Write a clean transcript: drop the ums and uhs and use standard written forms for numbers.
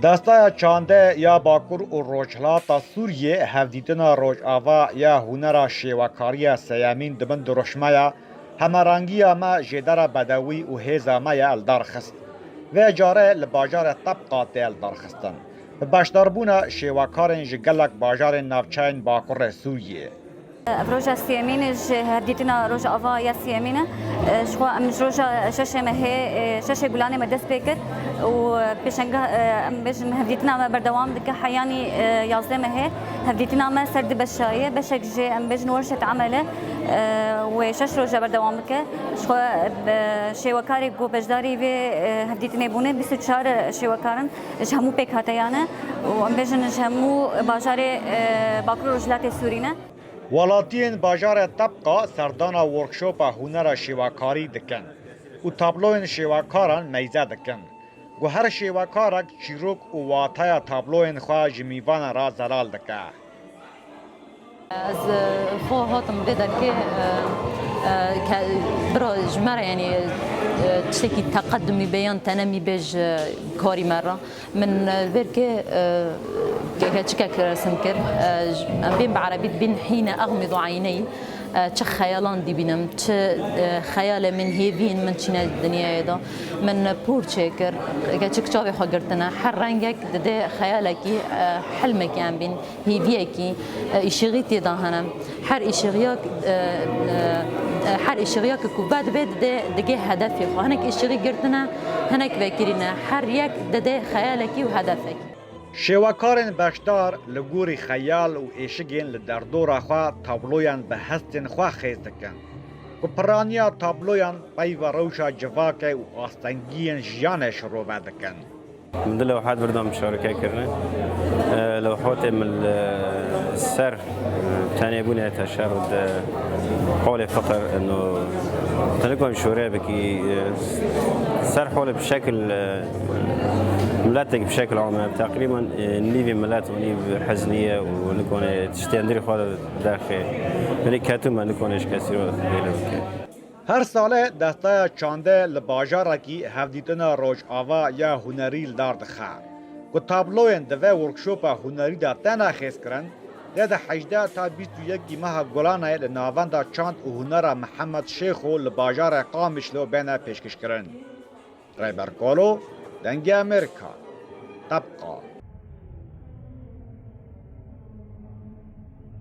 دستا چانده یا باکور و روچلاتا سوریه هفدیتنا روچاوا یا هنرا شیوکاری سیامین دبن درشمایا همرانگی ما جدر بدوی و هیزا مایا الدارخست و جاره لباجار طبقات الدارخستن باشداربونا شیوکارن جگلک باجار نافچین باکور سوریه روجا سيامين هديتنا روجا أفا يا سيامينة شو مش روجا شاشة ما هي شاشة بلانة ما دست بيكر وبيشنجا مش هديتنا ما بردوام دك حياني يازده ما هي هديتنا ما سرد بشاية بشك جي أم بيجن ورشة عمله وشاش روجا بردوام دك شو شيوكاري جو بجداري في هديتنا بونه بيسو شهر شيوكارن جهمو بيك هاتيانا وأم بيجن جهمو باجاري باكرو رجلات سورينا ولاتین باجار طبقه سردانا ورکشوپا هنر شیواکاری دکن و تابلوین شیواکاران میزه دکن و هر شیواکارک چیروک و واتای تابلوین خواه جمیوان را زلال دکه از خو هاتم بدر که برای جمره یعنی تشتكي تقدمي بيان تنمي بيج كاري مرة من ذلك كاتشكاك رسمكر بين بعربي بين حين أغمض عيني تش خيالان دي بينم تش خيال من هيفين من تشينا الدنيا هذا من بورتشيكر كاتشك شافي خاطرتنا حر رنجك ده خيالك حلمك يعني بين هيفيكي إشغيتي ده هنا حر إشغياك حر إشغياك كوباد بيد ده هدفي هناك إشغي قرتنا هناك فكرنا حر يك ده خيالك وهدفك شیواکارن باشدار لگوری خیال و ایشگین لدردور خواه تابلویان به هستن خواه خیز دکن و پرانیا تابلویان پی و روشا جواکه و آستنگین جیانش رو بدکن من دل لوحات بردام مشاركة كرنا لوحات من السر تاني بني تشارد حول فقر انه تلقوا مشورة بكي سر حول بشكل ملاتك بشكل عام تقريبا نيفي ملات ونيف حزنية ونكون تشتندري خالد داخل يعني كاتوما نكون ايش كثير هر ساله دستا چانده لباجارا کی هفدیتنا روش آوا یا هنری لدار دخه و تابلوین دوه ورکشوپا هنری دا تنا خیز کرن ده 18 تا 21 ماه گلانه لناواندا چاند و هنر محمد شیخو لباجار قامشلو بینه پیشکش کرن ریبر کولو دنگی امریکا طبقه